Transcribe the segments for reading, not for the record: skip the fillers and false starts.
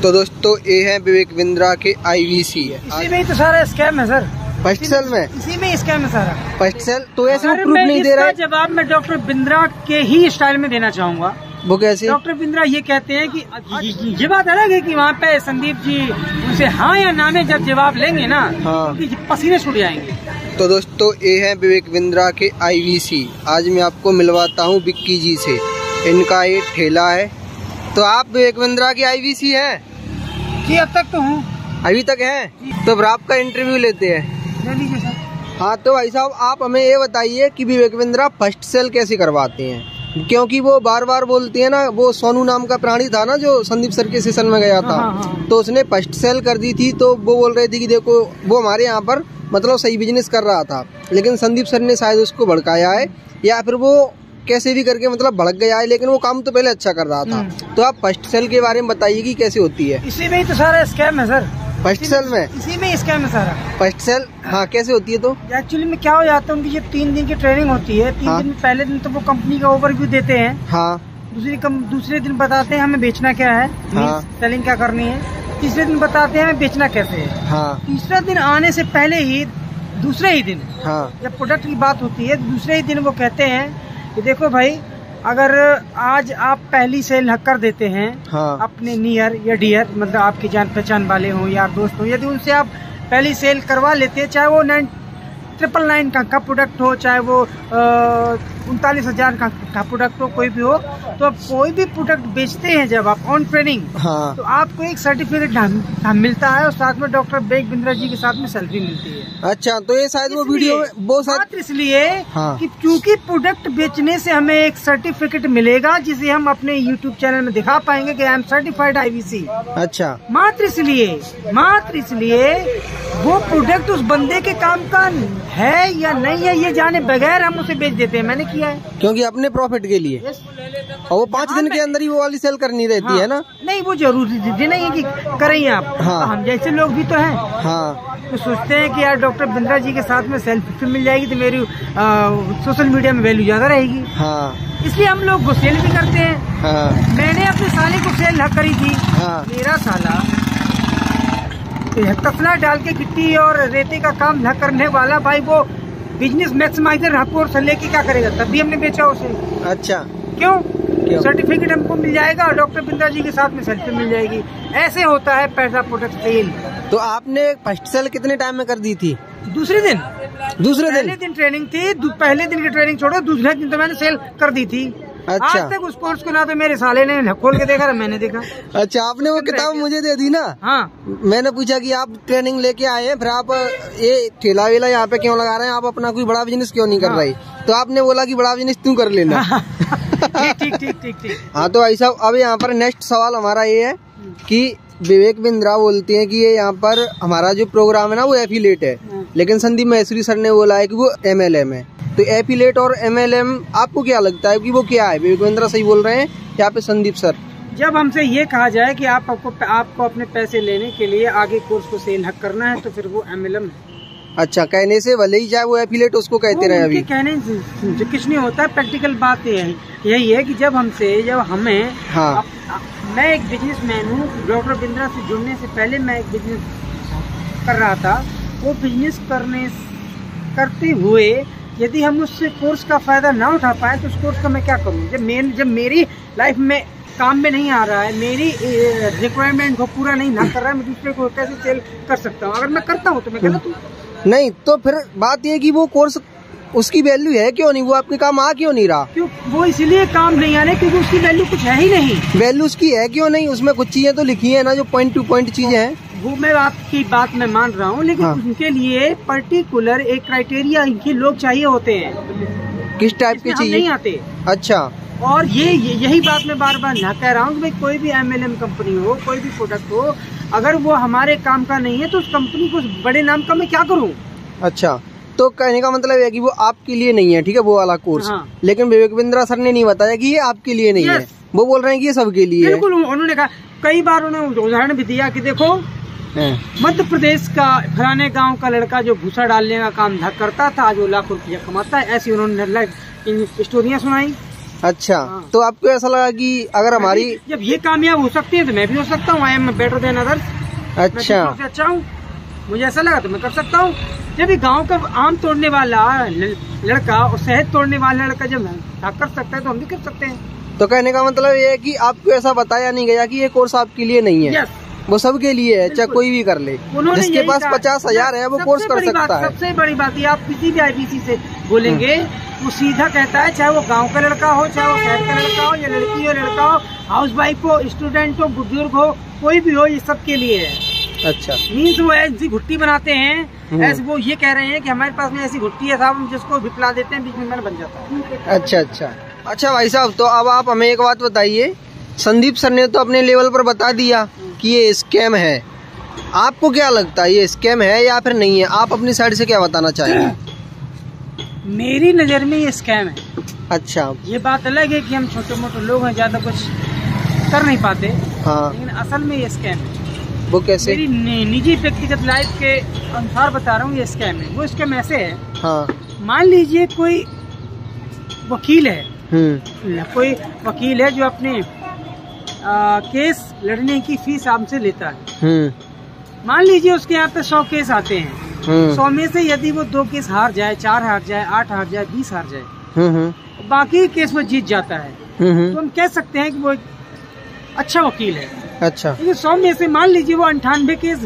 तो दोस्तों ये है विवेक बिंद्रा के IVC है। इसी में ही तो सारा स्कैम है सर। फर्स्ट सेल में इसी में स्कैम है सारा। फर्स्ट सेल तो ऐसे वो प्रूफ नहीं दे रहा है। जवाब मैं डॉक्टर बिंद्रा के ही स्टाइल में देना चाहूंगा। वो कैसे? डॉक्टर बिंद्रा ये कहते हैं कि ये बात अलग है कि वहाँ पे संदीप जी उनसे हाँ या ना में जब जवाब लेंगे ना तो पसीने छूट जाएंगे। तो दोस्तों ये है विवेक बिंद्रा के IVC। आज मैं आपको मिलवाता हूँ विक्की जी से। इनका ये ठेला है। तो आप विवेक बिंद्रा की IVC है जी? अब तक तो हूँ। अभी तक है? तो फिर आपका इंटरव्यू लेते हैं। ले लीजिए सर। हाँ तो भाई साहब आप हमें ये बताइए कि विवेक बिंद्रा फर्स्ट सेल कैसे करवाते हैं? क्योंकि वो बार बार बोलती है ना, वो सोनू नाम का प्राणी था ना जो संदीप सर के सेशन में गया था, तो उसने फर्स्ट सेल कर दी थी। तो वो बोल रही थी कि देखो वो हमारे यहाँ पर मतलब सही बिजनेस कर रहा था, लेकिन संदीप सर ने शायद उसको भड़काया है या फिर वो कैसे भी करके मतलब भड़क गया है, लेकिन वो काम तो पहले अच्छा कर रहा था। तो आप फर्स्ट सेल के बारे में बताइए कि कैसे होती है? इसी में ही तो सारा स्कैम है सर। फर्स्ट सेल में? इसी में स्कैम है सारा। फर्स्ट सेल हाँ कैसे होती है? तो एक्चुअली में क्या हो जाता है, उनकी ये 3 दिन की ट्रेनिंग होती है। 3 दिन पहले दिन तो वो कंपनी का ओवरव्यू देते हैं। हाँ। दूसरे दिन बताते हैं हमें बेचना क्या है, सेलिंग क्या करनी है। तीसरे दिन बताते हैं हमें बेचना कैसे है। हाँ। तीसरा दिन आने से पहले ही दूसरे ही दिन जब प्रोडक्ट की बात होती है, दूसरे ही दिन वो कहते हैं कि देखो भाई, अगर आज आप पहली सेल कर देते हैं अपने नियर या डियर, मतलब आपकी जान पहचान वाले हों या दोस्त हो, यदि उनसे आप पहली सेल करवा लेते हैं, चाहे वो 999 का प्रोडक्ट हो, चाहे वो 39,000 का प्रोडक्ट हो, कोई भी हो, तो आप कोई भी प्रोडक्ट बेचते हैं जब आप ऑन ट्रेनिंग, तो आपको एक सर्टिफिकेट मिलता है और साथ में डॉक्टर विवेक बिंद्रा जी के साथ में सैलरी मिलती है। अच्छा, तो ये शायद वो वीडियो वो मात्र इसलिए कि चूंकि प्रोडक्ट बेचने से हमें एक सर्टिफिकेट मिलेगा जिसे हम अपने YouTube चैनल में दिखा पाएंगे कि आई एम सर्टिफाइड IVC। अच्छा, मात्र इसलिए वो प्रोडक्ट उस बंदे के काम का है या नहीं है ये जाने बगैर हम उसे बेच देते हैं। मैंने किया है क्योंकि अपने प्रॉफिट के लिए। और वो 5 दिन के अंदर ही वो वाली सेल करनी रहती है ना? नहीं, वो जरूरी नहीं है कि करें आप। हम जैसे लोग भी तो हैं। तो सोचते हैं कि यार डॉक्टर बिंद्रा जी के साथ में सेल्फी मिल जाएगी तो मेरी सोशल मीडिया में वैल्यू ज्यादा रहेगी। इसलिए हम लोग सेल भी करते हैं। मैंने अपने साले को सेल न करी थी। मेरा साला तफला डाल के गिट्टी और रेते का काम न करने वाला भाई, वो बिजनेस मैक्सिमाइजर कोर्स लेके क्या करेगा? तब भी हमने बेचा उसे। अच्छा, क्यों? सर्टिफिकेट हमको मिल जाएगा और डॉक्टर बिंद्रा जी के साथ में सेल्फी मिल जाएगी। ऐसे होता है पैसा प्रोडक्ट सेल। तो आपने फर्स्ट सेल कितने टाइम में कर दी थी? दूसरे दिन पहले दिन ट्रेनिंग थी। पहले दिन की ट्रेनिंग छोड़ो, दूसरे दिन तो मैंने सेल कर दी थी। अच्छा। आज तक उस कोर्स को ना तो मेरे साले ने खोल के देखा, मैंने देखा। अच्छा, आपने वो किताब मुझे दे दी ना? हाँ। मैंने पूछा कि आप ट्रेनिंग लेके आए हैं, फिर आप ये ठेला वेला यहाँ पे क्यों लगा रहे हैं, आप अपना कोई बड़ा बिजनेस क्यों नहीं कर रहे? तो आपने बोला कि बड़ा बिजनेस तू कर लेना। ठीक। हाँ तो भाई साहब, अब यहाँ पर नेक्स्ट सवाल हमारा ये है कि विवेक बिंद्रा बोलते हैं कि ये यहाँ पर हमारा जो प्रोग्राम है ना वो एफिलेट है, लेकिन संदीप मैसूरी सर ने बोला है कि वो MLM है। तो एफिलेट और MLM आपको क्या लगता है कि वो क्या है? विवेक बिंद्रा सही बोल रहे हैं या पे संदीप सर? जब हमसे ये कहा जाए कि आपको अपने पैसे लेने के लिए आगे कोर्स को सेल करना है तो फिर वो MLM है। अच्छा, कहने से भले ही चाहे वो एफिलेट उसको कहते रहे। अभी कहने से कुछ नहीं होता है। प्रैक्टिकल बात यही है कि जब हमें मैं एक बिजनेसमैन हूँ। डॉक्टर बिंद्रा से जुड़ने से पहले मैं एक बिजनेस कर रहा था। वो बिजनेस करते हुए यदि हम उस कोर्स का फायदा ना उठा पाए तो उस कोर्स का मैं क्या करूँ? जब मेरी लाइफ में काम में नहीं आ रहा है, मेरी रिक्वायरमेंट को पूरा नहीं ना कर रहा है, मैं दूसरे को कैसे सेल कर सकता हूँ? अगर मैं करता हूँ तो मैं गलत हूँ? नहीं, तो फिर बात ये कि वो कोर्स उसकी वैल्यू है क्यों नहीं? वो आपके काम आ क्यों नहीं रहा? क्यों? वो इसलिए काम नहीं आ रहे क्योंकि उसकी वैल्यू कुछ है ही नहीं। वैल्यू उसकी है क्यों नहीं? उसमें कुछ चीजें तो लिखी है ना जो पॉइंट टू पॉइंट चीजें हैं। वो मैं आपकी बात में मान रहा हूँ, लेकिन उनके लिए पर्टिकुलर एक क्राइटेरिया इनके लोग चाहिए होते हैं। किस टाइप के चाहिए? नहीं आते। अच्छा, और यही बात मैं बार बार ना कह रहा हूँ कि भाई कोई भी MLM कंपनी हो, कोई भी प्रोडक्ट हो, अगर वो हमारे काम का नहीं है तो उस कंपनी को बड़े नाम का मैं क्या करूँ? अच्छा, तो कहने का मतलब है कि वो आपके लिए नहीं है, ठीक है, वो वाला कोर्स। लेकिन विवेक बिंद्रा सर ने नहीं बताया कि ये आपके लिए नहीं है। वो बोल रहे हैं कि ये सबके लिए है। बिल्कुल, उन्होंने कहा, कई बार उन्होंने उदाहरण भी दिया कि देखो मध्य प्रदेश का फलाने गांव का लड़का जो भूसा डालने का काम करता था, आज वो लाखों रुपया कमाता है। ऐसी उन्होंने स्टोरियां सुनाई। अच्छा तो आपको ऐसा लगा कि अगर हमारी जब ये कामयाब हो सकती है तो मैं भी हो सकता हूँ। I am better than others. अच्छा अच्छा हूँ, मुझे ऐसा लगा तो मैं कर सकता हूँ। जब ये गाँव का आम तोड़ने वाला लड़का और शहद तोड़ने वाला लड़का जब कर सकता है तो हम भी कर सकते हैं। तो कहने का मतलब ये है कि आपको ऐसा बताया नहीं गया कि ये कोर्स आपके लिए नहीं है। वो सबके लिए है, चाहे कोई भी कर ले। जिसके पास 50,000 है वो कोर्स कर सकता है। सबसे बड़ी बात ये, आप किसी भी IBC से बोलेंगे वो सीधा कहता है, चाहे वो गांव का लड़का हो, चाहे वो शहर का लड़का हो, या लड़की हो, लड़का हो, हाउस वाइफ हो, स्टूडेंट हो, बुजुर्ग हो, कोई भी हो, ये सबके लिए है। अच्छा मीन्स वो ऐसी घुट्टी बनाते हैं, ऐसे वो ये कह रहे हैं कि हमारे पास में ऐसी घुट्टी है साहब, जिसको भी पिला देते हैं, बीच में बन जाता है। अच्छा भाई साहब, तो अब आप हमें एक बात बताइए, संदीप सर ने तो अपने लेवल पर बता दिया कि ये स्कैम है, आपको क्या लगता है ये स्कैम है या फिर नहीं है? आप अपनी साइड से क्या बताना चाहेंगे? मेरी नज़र में ये स्कैम है। अच्छा, ये बात अलग है कि हम छोटे मोटे लोग हैं, ज्यादा कुछ कर नहीं पाते। हाँ, लेकिन असल में ये स्कैम है। वो कैसे? मेरी निजी व्यक्तिगत लाइफ के अनुसार बता रहा हूँ, ये स्कैम है। वो स्कैम ऐसे है, हाँ, मान लीजिए कोई वकील है, कोई वकील है जो अपने केस लड़ने की फीस हमसे लेता है। मान लीजिए उसके यहाँ पे 100 केस आते हैं, 100 में से यदि वो 2 केस हार जाए, 4 हार जाए, 8 हार जाए, 20 हार जाए, बाकी केस वो जीत जाता है, तो हम कह सकते हैं कि वो एक अच्छा वकील है। अच्छा, लेकिन 100 में से मान लीजिए वो 98 केस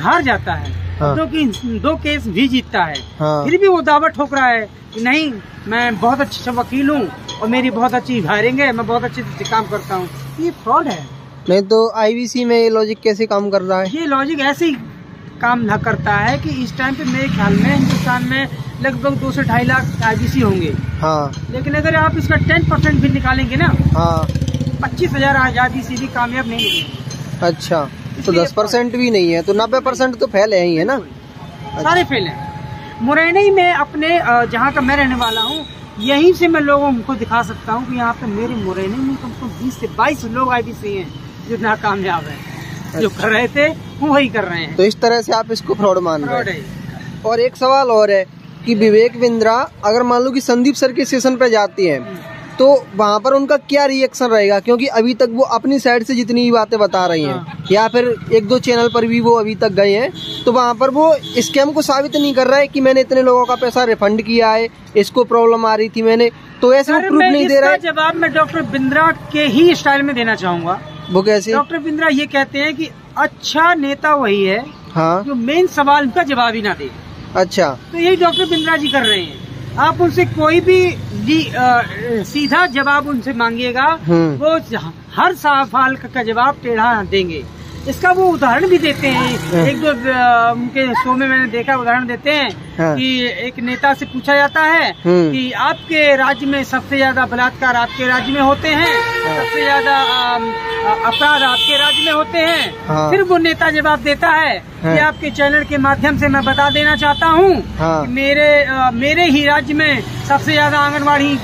हार जाता है, हाँ, 2 केस भी जीतता है, हाँ, फिर भी वो दावा ठोक रहा है कि नहीं, मैं बहुत अच्छा वकील हूँ और मेरी बहुत अच्छी हायरिंग है, मैं बहुत अच्छे से काम करता हूँ। ये फ्रॉड है। नहीं तो IBC में ये लॉजिक कैसे काम कर रहा है? ये लॉजिक ऐसे ही काम न करता है कि इस टाइम पे मेरे ख्याल में हिंदुस्तान में लगभग 2 से 2.5 लाख IBC होंगे। हाँ, लेकिन अगर आप इसका 10% भी निकालेंगे ना, हाँ, 25,000 IBC भी कामयाब नहीं है। अच्छा, तो 10% भी नहीं है, तो 90% तो फेल है ही है ना? सारे फेल है। मुरैना में अपने जहाँ का मैं रहने वाला हूँ, यहीं से मैं लोगों को दिखा सकता हूँ कि यहाँ पे मेरे मुरैना में कम से कम 20 से 22 लोग IBC हैं जो नाकामयाब है। जो कर रहे थे वो वही कर रहे हैं। तो इस तरह से आप इसको फ्रॉड मान रहे हैं। और एक सवाल और है कि विवेक बिंद्रा अगर मान लो कि संदीप सर के सेशन पे जाती हैं, तो वहाँ पर उनका क्या रिएक्शन रहेगा? क्योंकि अभी तक वो अपनी साइड से जितनी भी बातें बता रही हैं, हाँ, या फिर 1-2 चैनल पर भी वो अभी तक गए हैं, तो वहाँ पर वो स्कैम को साबित नहीं कर रहा है कि मैंने इतने लोगों का पैसा रिफंड किया है, इसको प्रॉब्लम आ रही थी मैंने, तो ऐसे वो प्रूफ नहीं दे रहा है। जवाब मैं डॉक्टर बिंद्रा के ही स्टाइल में देना चाहूँगा। वो कैसे? डॉक्टर बिंद्रा ये कहते हैं कि अच्छा नेता वही है, हाँ, जो मेन सवाल का जवाब ही ना दे। अच्छा, तो यही डॉक्टर बिंद्रा जी कर रहे हैं। आप उनसे कोई भी सीधा जवाब उनसे मांगिएगा, वो हर सवाल का जवाब टेढ़ा देंगे। इसका वो उदाहरण भी देते हैं, 1-2 उनके शो में मैंने देखा, उदाहरण देते हैं, हाँ, कि एक नेता से पूछा जाता है कि आपके राज्य में सबसे ज्यादा बलात्कार आपके राज्य में होते हैं, हाँ, सबसे ज्यादा अपराध आपके राज्य में होते हैं, हाँ, फिर वो नेता जवाब देता है, हाँ, कि आपके चैनल के माध्यम से मैं बता देना चाहता हूँ, हाँ, कि मेरे ही राज्य में सबसे ज्यादा आंगनवाड़ी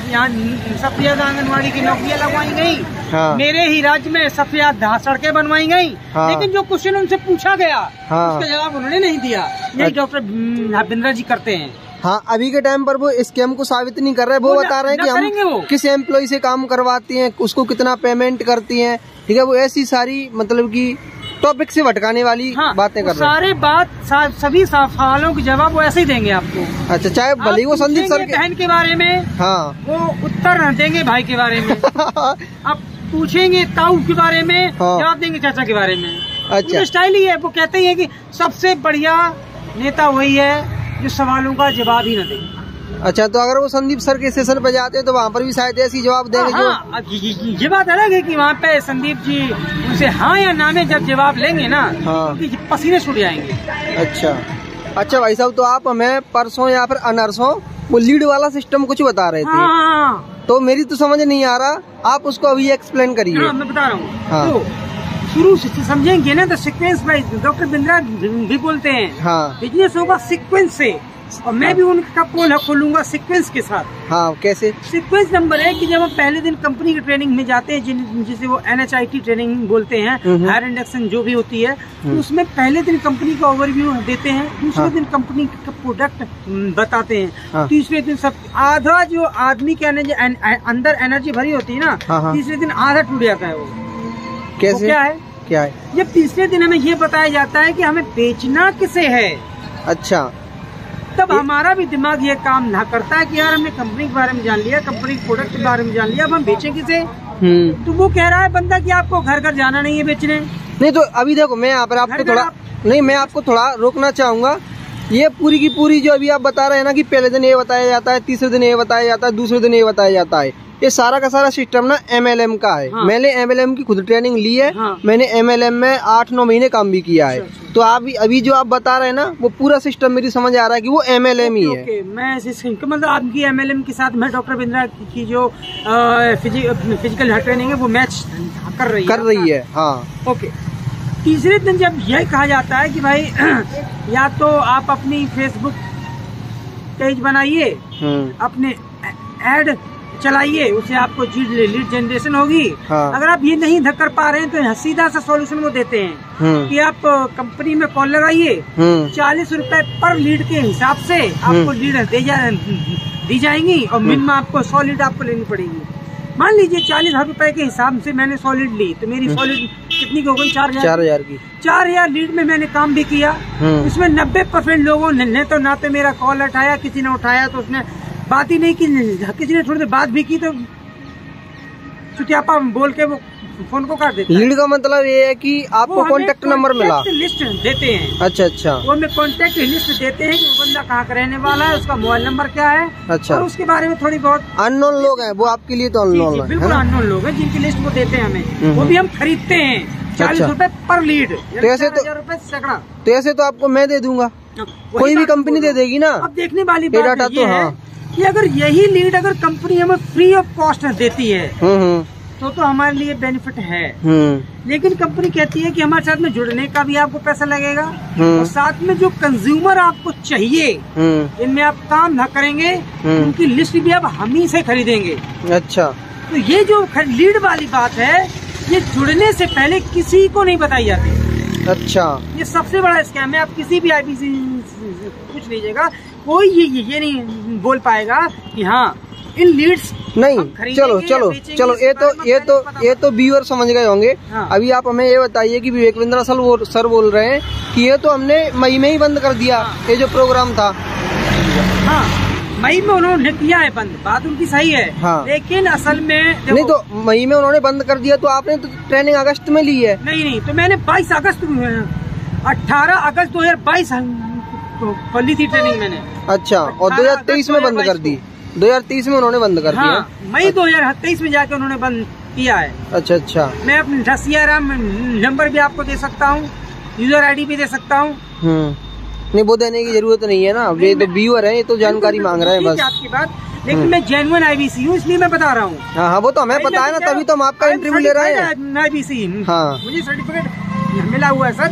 की नौकरियां लगवाई गई, हाँ, मेरे ही राज्य में सबसे ज्यादा सड़कें बनवाई गई, हाँ, लेकिन जो क्वेश्चन उनसे पूछा गया, हाँ, उसका जवाब उन्होंने नहीं दिया। यही डॉक्टर बिंद्रा जी करते हैं। हाँ, अभी के टाइम पर वो स्कैम को साबित नहीं कर रहे, वो बता रहे हैं कि हम किस एम्प्लॉय से काम करवाती हैं, उसको कितना पेमेंट करती हैं, ठीक है, वो ऐसी सारी मतलब कि टॉपिक से भटकाने वाली, हाँ, बातें कर रहे हैं। सभी सवालों के जवाब वो ऐसे ही देंगे आपको। अच्छा, चाहे भले वो संदीप सर के बहन के बारे में, हाँ, वो उत्तर देंगे भाई के बारे में। आप पूछेंगे ताऊ के बारे में, हाँ, जवाब देंगे चाचा के बारे में। अच्छा, स्टाइल ही है। वो कहते हैं कि सबसे बढ़िया नेता वही है जो सवालों का जवाब ही न दे। अच्छा, तो अगर वो संदीप सर के सेशन पे जाते हैं तो वहाँ पर भी शायद ऐसी जवाब देंगे। हाँ, ये बात अलग है कि वहाँ पे संदीप जी उनसे हाँ या ना में जब जवाब लेंगे ना, हाँ, तो पसीने छूट जाएंगे। अच्छा भाई साहब, तो आप हमें परसों या फिर अनरसों वो लीड वाला सिस्टम कुछ बता रहे थे, हाँ, तो मेरी तो समझ नहीं आ रहा, आप उसको अभी एक्सप्लेन करिए। हाँ, मैं बता रहा हूँ। हाँ, तो शुरू से समझेंगे ना तो सीक्वेंस वाइज डॉक्टर बिंद्रा भी बोलते हैं, हाँ, बिजनेस होगा सीक्वेंस से, और मैं भी उनका पोल खोलूंगा सीक्वेंस के साथ। हाँ, कैसे? सीक्वेंस नंबर है कि जब हम पहले दिन कंपनी की ट्रेनिंग में जाते हैं, जिसे वो NHIT ट्रेनिंग बोलते हैं, हायर इंडक्शन जो भी होती है, तो उसमें पहले दिन कंपनी का ओवरव्यू देते हैं, दूसरे दिन कंपनी का प्रोडक्ट बताते हैं, तीसरे दिन सब आधा जो आदमी के अंदर एनर्जी भरी होती है ना, तीसरे दिन आधा टूट जाता है वो। कैसे? क्या है? जब तीसरे दिन हमें ये बताया जाता है कि हमें बेचना किसे है। अच्छा। तब हमारा भी दिमाग ये काम ना करता है कि यार हमने कंपनी के बारे में जान लिया, कंपनी के प्रोडक्ट के बारे में जान लिया, अब हम बेचें किसे। तो वो कह रहा है बंदा कि आपको घर घर जाना नहीं है बेचने। नहीं तो अभी देखो, मैं यहाँ पर आपको थोड़ा रोकना चाहूंगा। ये पूरी की पूरी जो अभी आप बता रहे हैं ना कि पहले दिन ये बताया जाता है, तीसरे दिन ये बताया जाता है, दूसरे दिन ये बताया जाता है, ये सारा का सारा सिस्टम ना MLM का है। हाँ। मैंने MLM की खुद ट्रेनिंग ली है। हाँ। मैंने MLM में 8-9 महीने काम भी किया है। तो आप अभी जो आप बता रहे हैं ना, वो पूरा सिस्टम मेरी समझ आ रहा है कि वो MLM ही है। मैं मतलब आपकी MLM के साथ मैं डॉक्टर बिंद्रा की जो फिजिकल ट्रेनिंग है वो मैच कर रही है। हाँ, ओके। तीसरे दिन जब यह कहा जाता है कि भाई या तो आप अपनी फेसबुक पेज बनाइए, अपने ऐड चलाइए, उससे आपको लीड जनरेशन होगी। हाँ। अगर आप ये नहीं कर पा रहे हैं तो सीधा सा सॉल्यूशन वो देते हैं कि आप कंपनी में कॉल लगाइए, 40 रुपए पर लीड के हिसाब से आपको लीड दी जाएंगी और मिनिमम आपको 100 लीड आपको लेनी पड़ेगी। मान लीजिए 40,000 रुपए के हिसाब से मैंने 100 लीड ली, तो मेरी 100 लीड कितनी की हो गई? 4,000 की। 4,000 लीड में मैंने काम भी किया। उसमें 90% लोगों ने तो ना तो मेरा कॉल उठाया, किसी ने उठाया तो उसने बात ही नहीं की, किसी ने थोड़ी देर बात भी की तो चुटियापा बोल के वो फोन को काट देते हैं। लीड का मतलब ये है कि आपको कॉन्टेक्ट नंबर मिला, लिस्ट देते हैं। अच्छा। वो हमें कॉन्टेक्ट लिस्ट देते हैं कि वो बंदा कहाँ का रहने वाला है, उसका मोबाइल नंबर क्या है। अच्छा। और उसके बारे में थोड़ी बहुत अननोन लोग हैं वो आपके लिए, तो अननोन है, बिल्कुल अननोन लोग हैं जिनकी लिस्ट वो देते हैं हमें, वो भी हम खरीदते हैं। 40 रुपए पर लीड, 4,000 रुपए सैकड़ा। तो ऐसे तो आपको मैं दे दूंगा, कोई भी कंपनी दे देगी ना। अब देखने वाली बात ये है कि अगर यही लीड अगर कंपनी हमें फ्री ऑफ कॉस्ट देती है तो हमारे लिए बेनिफिट है। लेकिन कंपनी कहती है कि हमारे साथ में जुड़ने का भी आपको पैसा लगेगा और साथ में जो कंज्यूमर आपको चाहिए इनमें आप काम ना करेंगे, उनकी लिस्ट भी आप हम ही से खरीदेंगे। अच्छा। तो ये जो लीड वाली बात है, ये जुड़ने से पहले किसी को नहीं बताई जाती। अच्छा। ये सबसे बड़ा स्कैम है। आप किसी भी IBC पूछ लीजिएगा, कोई ये नहीं बोल पाएगा कि हाँ इन लीड्स नहीं। चलो ये तो व्यूअर समझ गए होंगे। हाँ। अभी आप हमें ये बताइए कि विवेकविंद्रा सर बोल रहे हैं कि ये तो हमने मई में ही बंद कर दिया। हाँ। ये जो प्रोग्राम था, हाँ, मई में उन्होंने किया है बंद, बात उनकी सही है। हाँ। लेकिन असल में नहीं, तो मई में उन्होंने बंद कर दिया तो आपने तो ट्रेनिंग अगस्त में ली है। नहीं, तो मैंने 18 अगस्त 2022 खोली थी ट्रेनिंग मैंने। अच्छा। और 2023 में बंद कर दी? 2023 में उन्होंने बंद कर दिया। मई 2023 में जाके उन्होंने बंद किया है। अच्छा। मैं अपने CRM नंबर भी आपको दे सकता हूँ, यूजर ID भी दे सकता हूँ। नहीं, वो देने की जरूरत नहीं है ना, ये तो व्यूअर है, ये तो जानकारी मांग रहे हैं बस। आपकी बात, लेकिन मैं जेन्युइन IBC हूँ, इसलिए मैं बता रहा हूँ। हाँ, वो तो हमें पता है ना, तभी तो हम आपका इंटरव्यू ले रहे हैं। IBC, हाँ, मुझे सर्टिफिकेट मिला हुआ है सर।